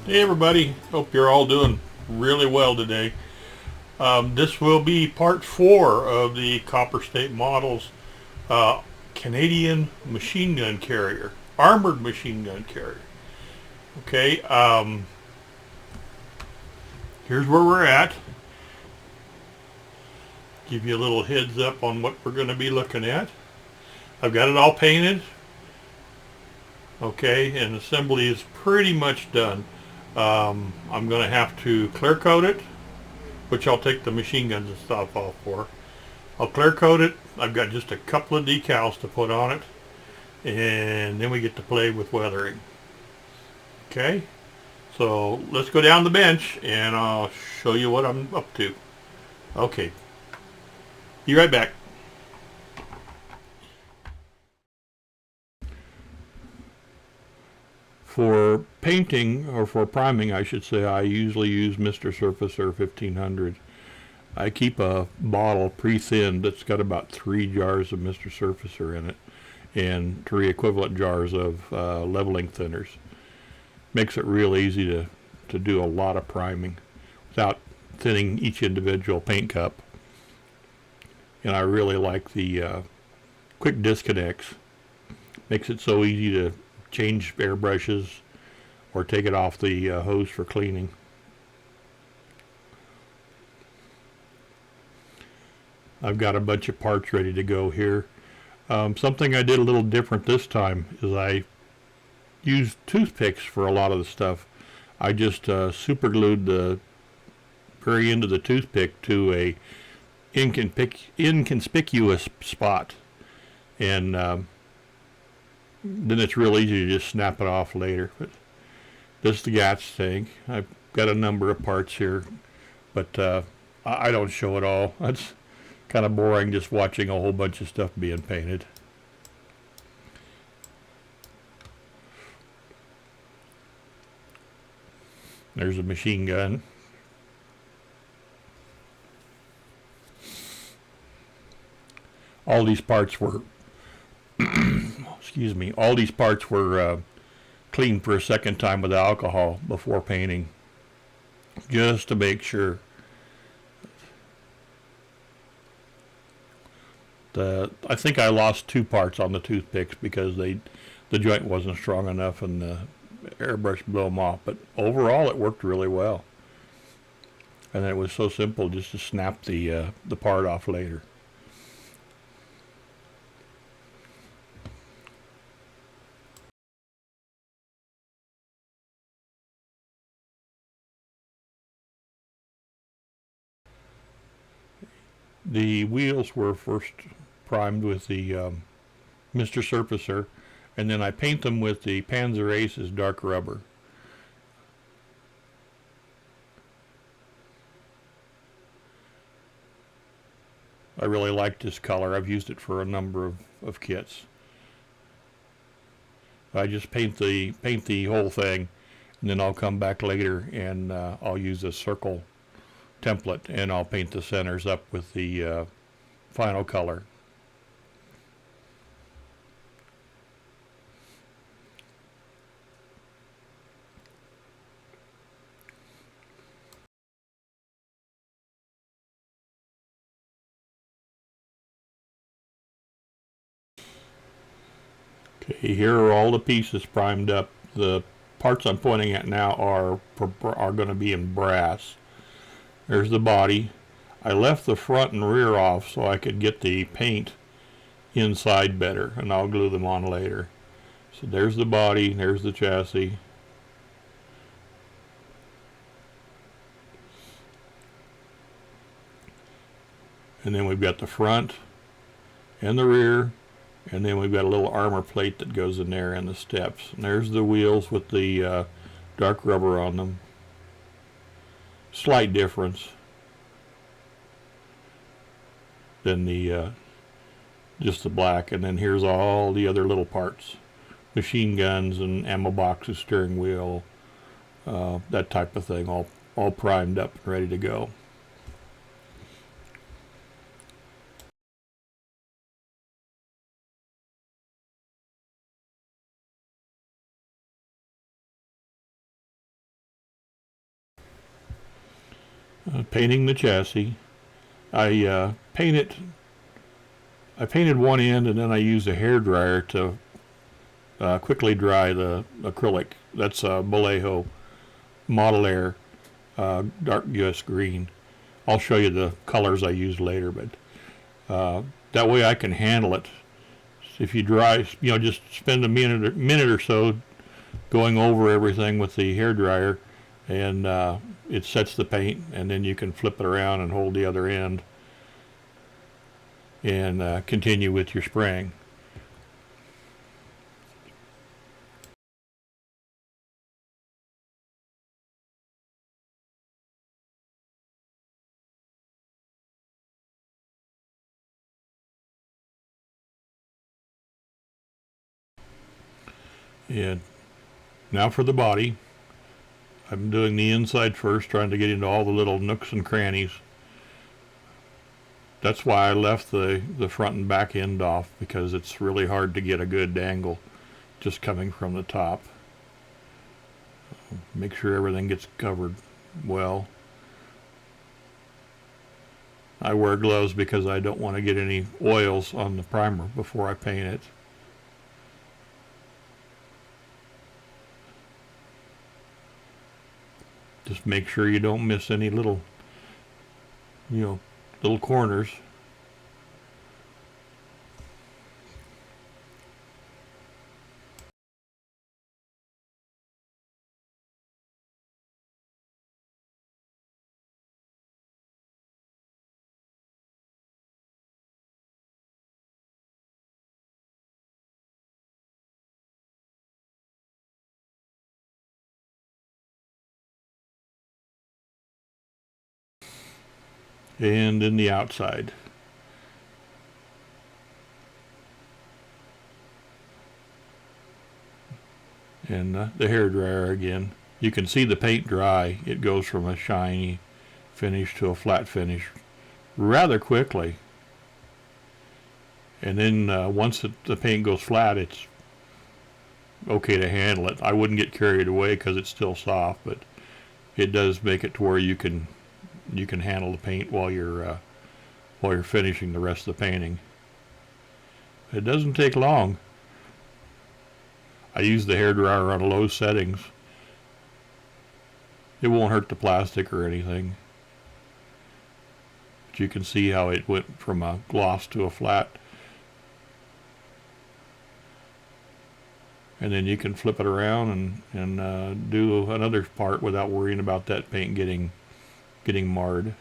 Hey everybody, hope you're all doing really well today. This will be part 4 of the Copper State Models Canadian machine gun carrier, armored machine gun carrier. Okay, here's where we're at. Give you a little heads up on what we're going to be looking at. I've got it all painted. Okay, and assembly is pretty much done. I'm going to have to clear coat it, which I'll take the machine guns and stuff off for. I'll clear coat it. I've got just a couple of decals to put on it, and then we get to play with weathering. Okay, so let's go down the bench and I'll show you what I'm up to. Okay, be right back. For painting, or for priming I should say, I usually use Mr. Surfacer 1500. I keep a bottle pre-thinned that's got about 3 jars of Mr. Surfacer in it and 3 equivalent jars of leveling thinners. Makes it real easy to do a lot of priming without thinning each individual paint cup. And I really like the quick disconnects. Makes it so easy to change airbrushes or take it off the hose for cleaning. I've got a bunch of parts ready to go here. Something I did a little different this time is I used toothpicks for a lot of the stuff. I just super glued the very end of the toothpick to a inconspicuous spot, and then it's real easy to just snap it off later. But this is the gas tank. I've got a number of parts here, but I don't show it all. That's kind of boring, just watching a whole bunch of stuff being painted. There's a machine gun. All these parts were excuse me, all these parts were cleaned for a second time with alcohol before painting, just to make sure. I think I lost 2 parts on the toothpicks because the joint wasn't strong enough and the airbrush blew them off. But overall, it worked really well, and it was so simple just to snap the part off later. The wheels were first primed with the Mr. Surfacer, and then I paint them with the Panzer Ace's dark rubber. I really like this color. I've used it for a number of kits. I just paint the whole thing, and then I'll come back later and I'll use a circle template and I'll paint the centers up with the final color. Okay, here are all the pieces primed up. The parts I'm pointing at now are going to be in brass. There's the body. I left the front and rear off so I could get the paint inside better, and I'll glue them on later. So there's the body, there's the chassis. And then we've got the front and the rear, and then we've got a little armor plate that goes in there and the steps. And there's the wheels with the dark rubber on them. Slight difference than the just the black. And then here's all the other little parts: machine guns and ammo boxes, steering wheel, that type of thing, all primed up and ready to go. Painting the chassis. I painted one end, and then I used a hairdryer to quickly dry the acrylic. That's Vallejo Model Air dark US green. I'll show you the colors I used later, but that way I can handle it. If you dry, just spend a minute or so going over everything with the hairdryer, and it sets the paint, and then you can flip it around and hold the other end and continue with your spraying. And now for the body. I'm doing the inside first, trying to get into all the little nooks and crannies. That's why I left the front and back end off, because it's really hard to get a good angle just coming from the top. Make sure everything gets covered well. I wear gloves because I don't want to get any oils on the primer before I paint it. Just make sure you don't miss any little corners. And in the outside. And the hairdryer again. You can see the paint dry. It goes from a shiny finish to a flat finish rather quickly. And then once the paint goes flat, it's okay to handle it. I wouldn't get carried away because it's still soft, but it does make it to where you can handle the paint while you're finishing the rest of the painting. It doesn't take long. I use the hairdryer on low settings. It won't hurt the plastic or anything. But you can see how it went from a gloss to a flat. And then you can flip it around and do another part without worrying about that paint getting marred.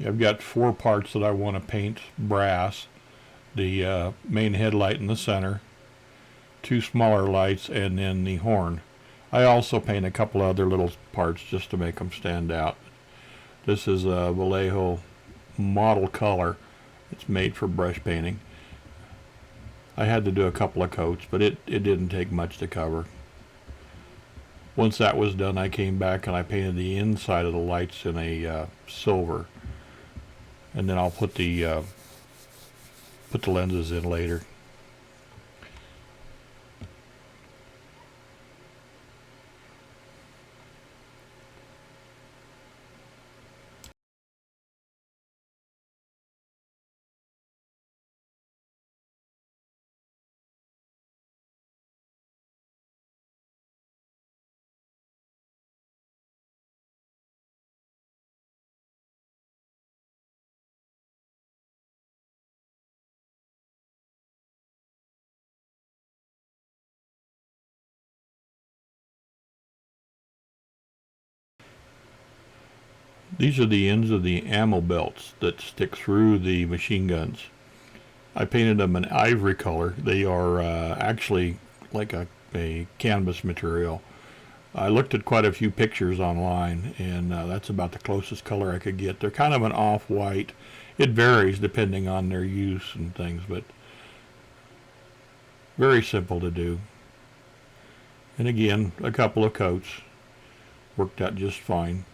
I've got 4 parts that I want to paint brass. The main headlight in the center, 2 smaller lights, and then the horn. I also paint a couple other little parts just to make them stand out. This is a Vallejo model color. It's made for brush painting. I had to do a couple of coats, but it didn't take much to cover. Once that was done, I came back and I painted the inside of the lights in a silver. And then I'll put the lenses in later. These are the ends of the ammo belts that stick through the machine guns. I painted them an ivory color. They are actually like a a canvas material. I looked at quite a few pictures online, and that's about the closest color I could get. They're kind of an off-white. It varies depending on their use and things, but very simple to do. And again, a couple of coats worked out just fine.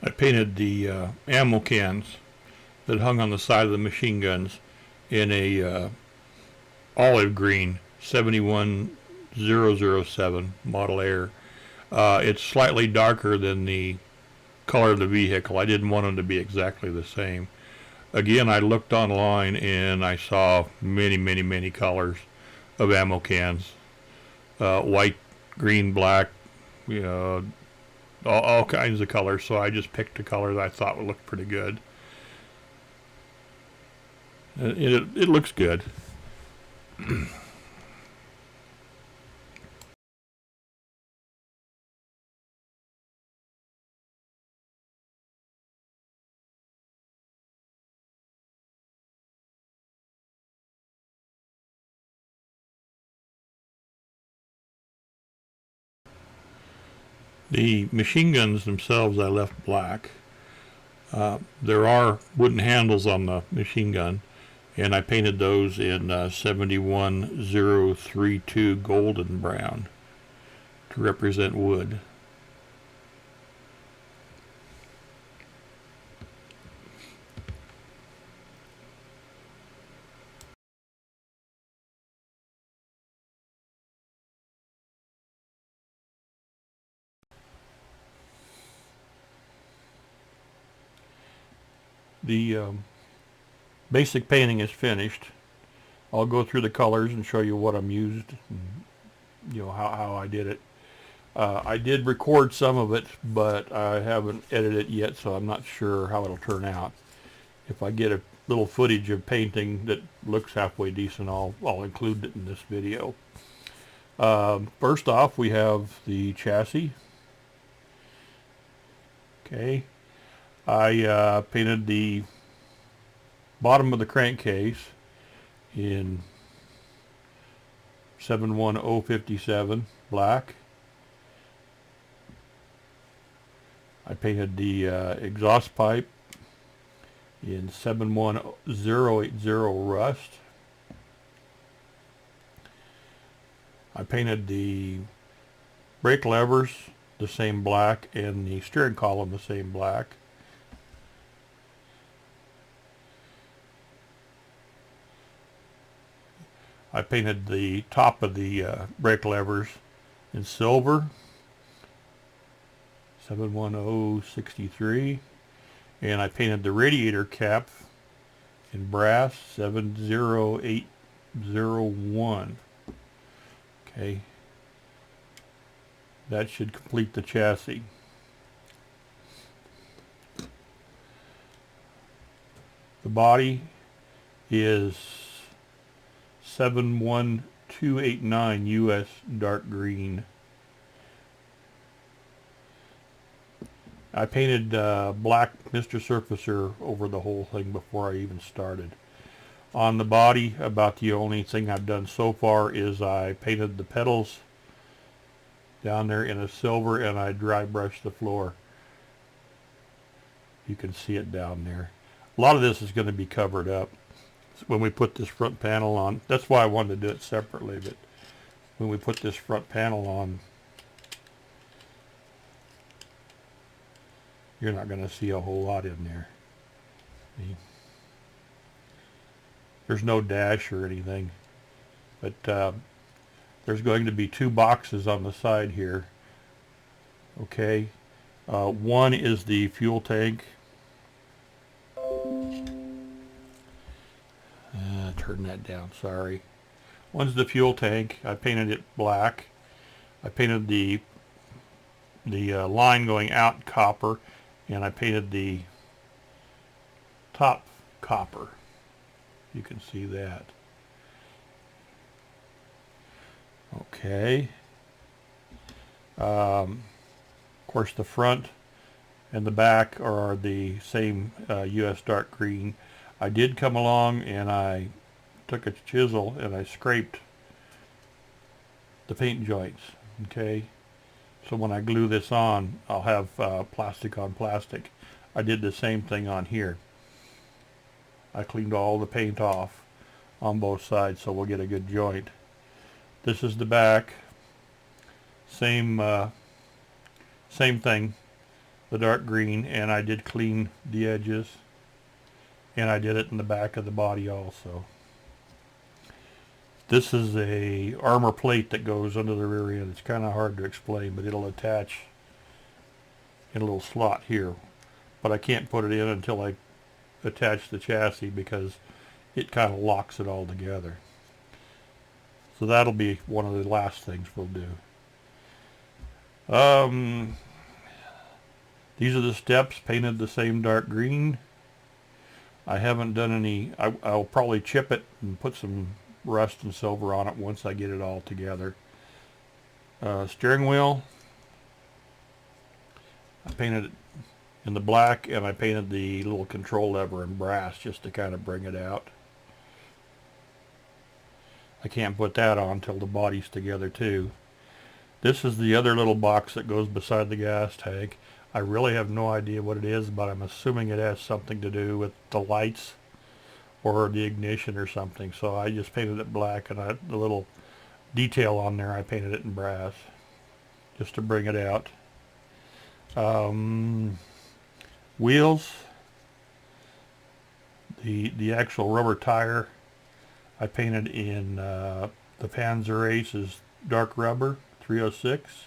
I painted the ammo cans that hung on the side of the machine guns in a olive green 71007 Model Air. It's slightly darker than the color of the vehicle. I didn't want them to be exactly the same. Again, I looked online and I saw many colors of ammo cans. White, green, black, you know, all kinds of colors. So I just picked a color that I thought would look pretty good. It looks good. The machine guns themselves I left black. There are wooden handles on the machine gun, and I painted those in 71032 golden brown to represent wood. The basic painting is finished. I'll go through the colors and show you what I'm used, and, you know, how I did it. I did record some of it, but I haven't edited it yet, so I'm not sure how it'll turn out. If I get a little footage of painting that looks halfway decent, I'll include it in this video. First off, we have the chassis. Okay. I painted the bottom of the crankcase in 71057 black. I painted the exhaust pipe in 71080 rust. I painted the brake levers the same black and the steering column the same black. I painted the top of the brake levers in silver, 71063, and I painted the radiator cap in brass, 70801. Okay, that should complete the chassis. The body is 71289 US dark green. I painted black Mr. Surfacer over the whole thing before I even started. On the body, about the only thing I've done so far is I painted the pedals down there in a silver, and I dry brushed the floor. You can see it down there. A lot of this is going to be covered up when we put this front panel on. That's why I wanted to do it separately, but when we put this front panel on, you're not going to see a whole lot in there. See? There's no dash or anything, but there's going to be two boxes on the side here. Okay, one is the fuel tank. Turn that down, sorry. One's the fuel tank. I painted it black. I painted the line going out copper, and I painted the top copper. You can see that. Okay. Of course, the front and the back are the same US dark green. I did come along and I took a chisel and I scraped the paint joints. Okay. So when I glue this on, I'll have plastic on plastic. I did the same thing on here. I cleaned all the paint off on both sides so we'll get a good joint. This is the back. Same thing, the dark green, and I did clean the edges, and I did it in the back of the body also. This is a armor plate that goes under the rear end. It's kind of hard to explain, but it'll attach in a little slot here. But I can't put it in until I attach the chassis because it kind of locks it all together. So that'll be one of the last things we'll do. These are the steps, painted the same dark green. I haven't done any, I'll probably chip it and put some rust and silver on it once I get it all together. Steering wheel, I painted it in the black, and I painted the little control lever in brass just to kind of bring it out. I can't put that on till the body's together too. This is the other little box that goes beside the gas tank. I really have no idea what it is, but I'm assuming it has something to do with the lights or the ignition or something. So I just painted it black, and the little detail on there, I painted it in brass just to bring it out. Wheels, the actual rubber tire, I painted in the Panzer Ace's dark rubber 306.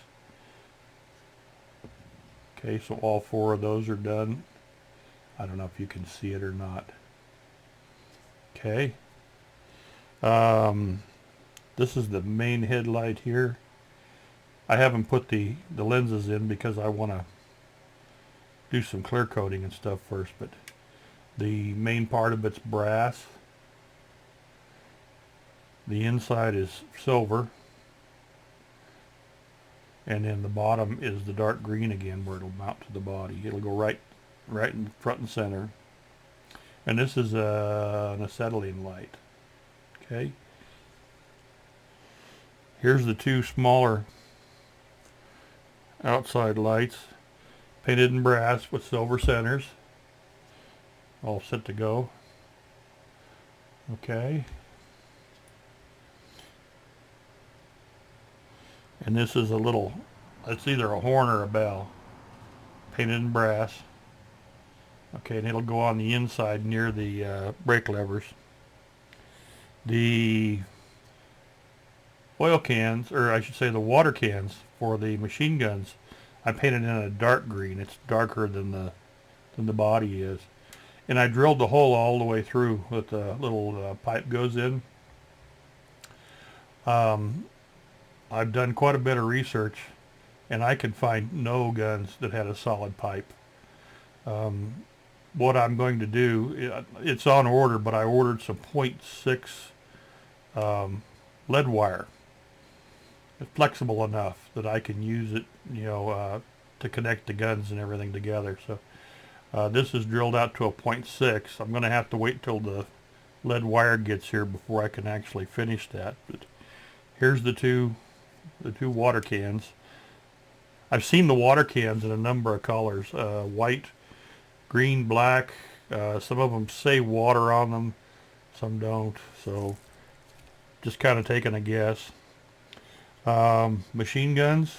Okay, so all four of those are done. I don't know if you can see it or not. Okay. This is the main headlight here. I haven't put the lenses in because I want to do some clear coating and stuff first, but the main part of it's brass. The inside is silver, and then the bottom is the dark green again, where it'll mount to the body. It'll go right in front and center. And this is an acetylene light. Okay. Here's the two smaller outside lights, painted in brass with silver centers, all set to go. Okay. And this is a little, it's either a horn or a bell, painted in brass. Okay, and it'll go on the inside near the brake levers. The oil cans, or I should say the water cans for the machine guns, I painted in a dark green. It's darker than the body is. And I drilled the hole all the way through that the little pipe goes in. I've done quite a bit of research, and I could find no guns that had a solid pipe. What I'm going to do, it's on order, but I ordered some 0.6 lead wire. It's flexible enough that I can use it, to connect the guns and everything together. So this is drilled out to a 0.6. I'm going to have to wait till the lead wire gets here before I can actually finish that. But here's the two water cans. I've seen the water cans in a number of colors, white, green, black. Some of them say water on them, some don't, so just kind of taking a guess. Machine guns.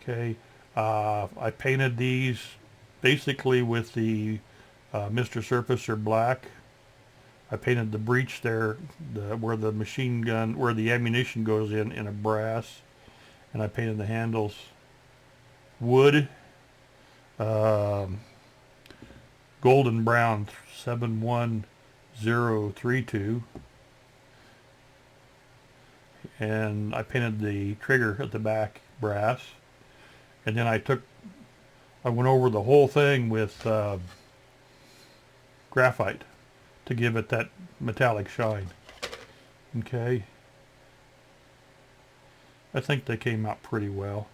Okay, I painted these basically with the Mr. Surfacer black. I painted the breech there, where the machine gun, where the ammunition goes in a brass, and I painted the handles wood, golden brown 71032, and I painted the trigger at the back brass, and then I went over the whole thing with graphite to give it that metallic shine. Okay, I think they came out pretty well.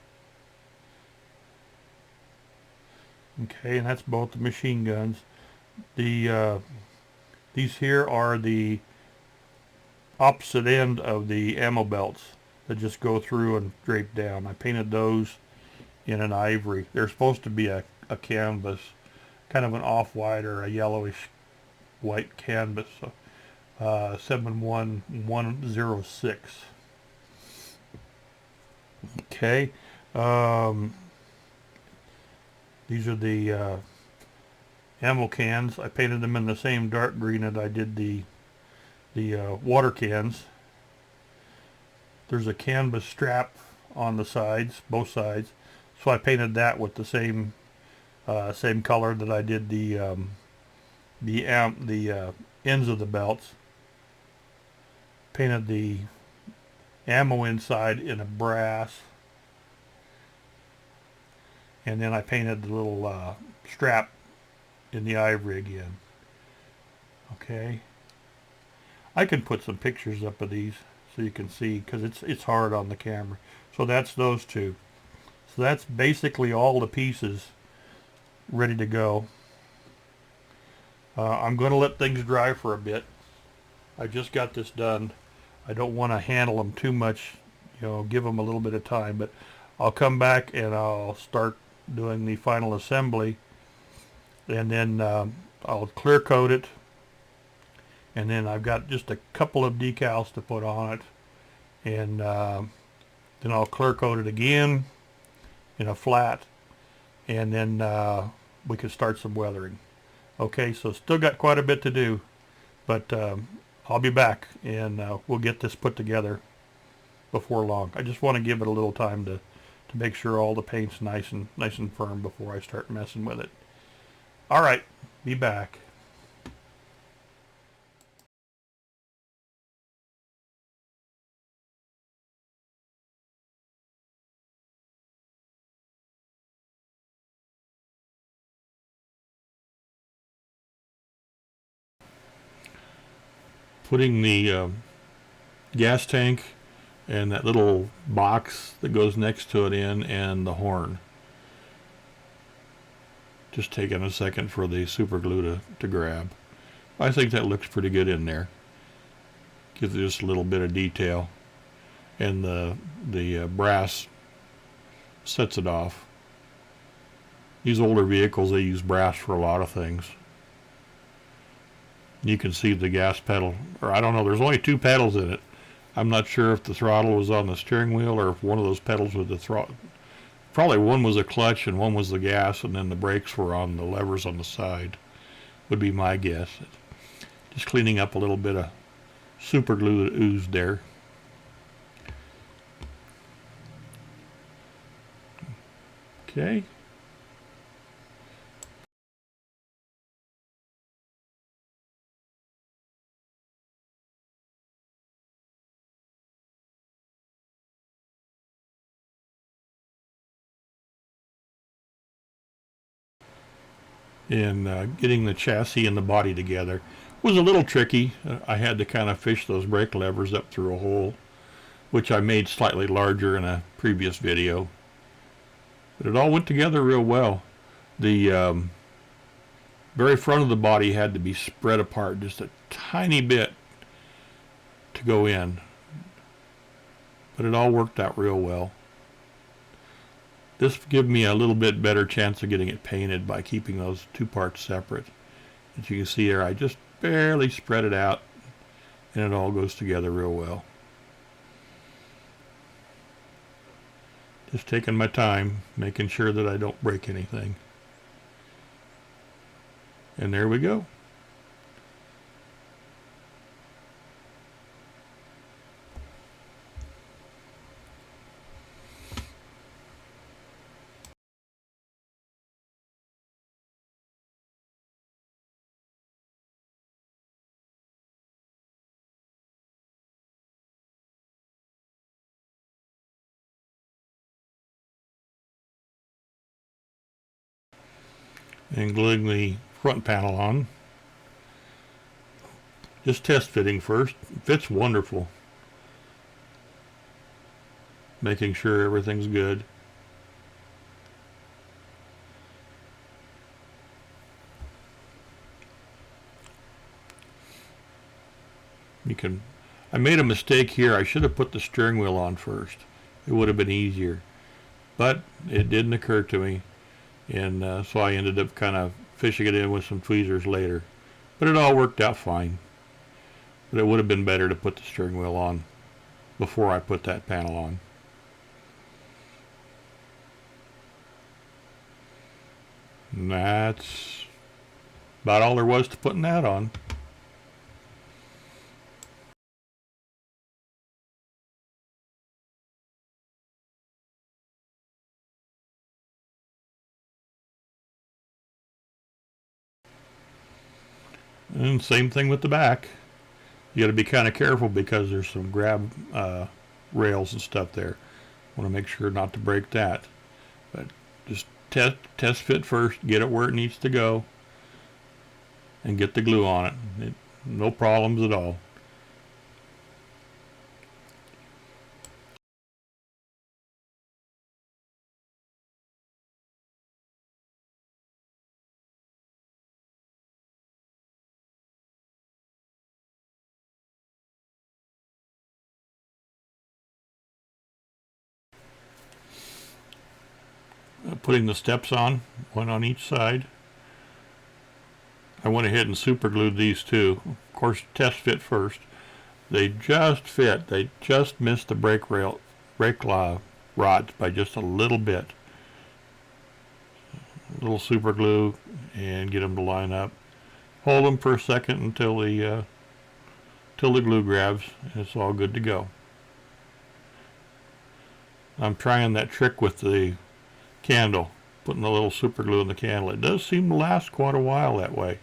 Okay, and that's both the machine guns. These here are the opposite end of the ammo belts that just go through and drape down. I painted those in an ivory. They're supposed to be a canvas, kind of an off-white or a yellowish white canvas. 71106. Okay. These are the ammo cans. I painted them in the same dark green that I did the water cans. There's a canvas strap on the sides, both sides, so I painted that with the same color that I did the ends of the belts. Painted the ammo inside in a brass, and then I painted the little strap in the ivory again. Okay, I can put some pictures up of these so you can see, because it's hard on the camera. So that's those two. So that's basically all the pieces ready to go. I'm going to let things dry for a bit. I just got this done. I don't want to handle them too much, give them a little bit of time, but I'll come back and I'll start doing the final assembly, and then I'll clear coat it, and then I've got just a couple of decals to put on it, and then I'll clear coat it again in a flat, and then we can start some weathering. Okay, so still got quite a bit to do, but I'll be back, and we'll get this put together before long. I just want to give it a little time to make sure all the paint's nice and firm before I start messing with it. All right, be back. Putting the gas tank and that little box that goes next to it in, and the horn. Just taking a second for the super glue to grab. I think that looks pretty good in there. Gives it just a little bit of detail. And the brass sets it off. These older vehicles, they use brass for a lot of things. You can see the gas pedal, or I don't know, there's only two pedals in it. I'm not sure if the throttle was on the steering wheel or if one of those pedals was the throttle. Probably one was a clutch and one was the gas, and then the brakes were on the levers on the side, would be my guess. Just cleaning up a little bit of super glue that oozed there. Okay. And getting the chassis and the body together was a little tricky. I had to kind of fish those brake levers up through a hole, which I made slightly larger in a previous video. But it all went together real well. The very front of the body had to be spread apart just a tiny bit to go in, but it all worked out real well. This gave me a little bit better chance of getting it painted by keeping those two parts separate. As you can see there, I just barely spread it out, and it all goes together real well. Just taking my time, making sure that I don't break anything. And there we go. and gluing the front panel on. Just test fitting first. It fits wonderful. Making sure everything's good. I made a mistake here. I should have put the steering wheel on first. It would have been easier. But it didn't occur to me. And so I ended up kind of fishing it in with some tweezers later. But it all worked out fine. But it would have been better to put the steering wheel on before I put that panel on. And that's about all there was to putting that on. And same thing with the back. You got to be kind of careful because there's some grab rails and stuff there. Want to make sure not to break that. But just test fit first, get it where it needs to go, and get the glue on it. No problems at all. Putting the steps on, one on each side. I went ahead and super glued these two. Of course, test fit first. They just fit. They just missed the brake rods by just a little bit. A little super glue and get them to line up. Hold them for a second until the glue grabs, and it's all good to go. I'm trying that trick with the candle, putting a little super glue in the candle. It does seem to last quite a while that way.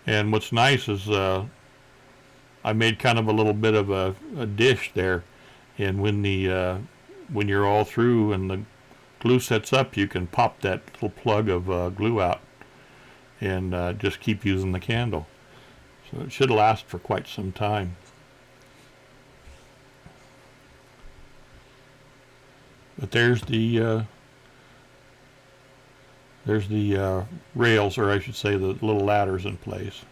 And what's nice is I made kind of a little bit of a dish there, and when you're all through and the glue sets up, you can pop that little plug of glue out and just keep using the candle. So it should last for quite some time. But there's the rails, or I should say the little ladders in place.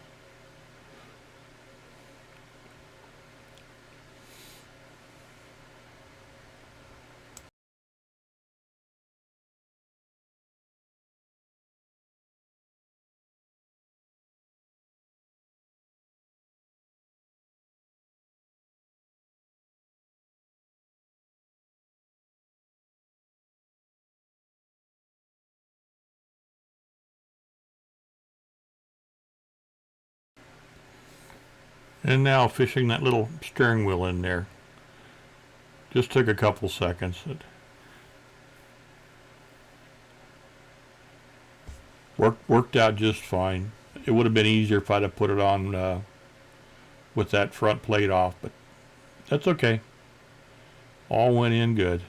And now fishing that little steering wheel in there. Just took a couple seconds. It worked out just fine. It would have been easier if I'd have put it on with that front plate off, but that's okay. All went in good.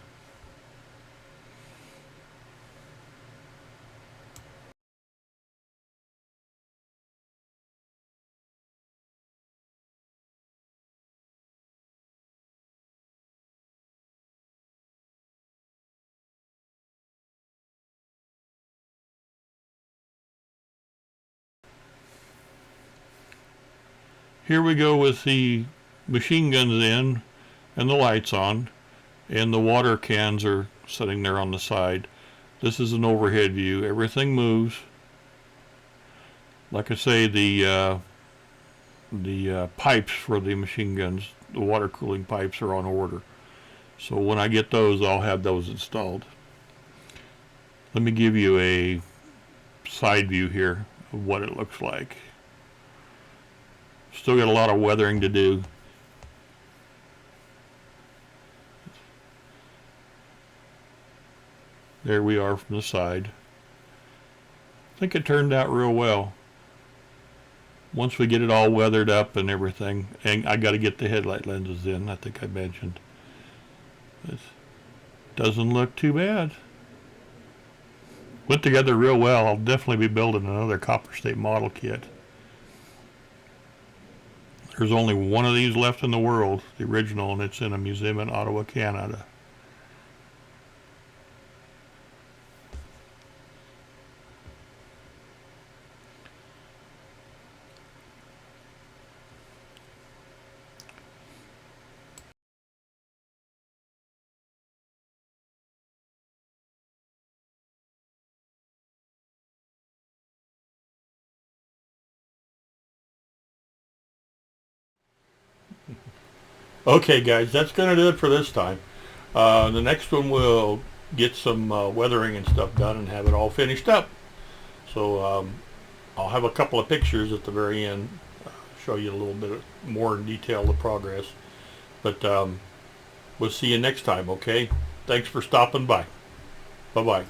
Here we go with the machine guns in and the lights on, and the water cans are sitting there on the side. This is an overhead view. Everything moves. Like I say, the pipes for the machine guns, the water cooling pipes, are on order. So when I get those, I'll have those installed. Let me give you a side view here of what it looks like. Still got a lot of weathering to do. There we are from the side. I think it turned out real well. Once we get it all weathered up and everything, and I got to get the headlight lenses in, I think I mentioned. It doesn't look too bad. Went together real well. I'll definitely be building another copper state model kit. There's only one of these left in the world, the original, and it's in a museum in Ottawa, Canada. Okay, guys, that's going to do it for this time. The next one we'll get some weathering and stuff done and have it all finished up. So I'll have a couple of pictures at the very end, show you a little bit more in detail the progress. But we'll see you next time, okay? Thanks for stopping by. Bye-bye.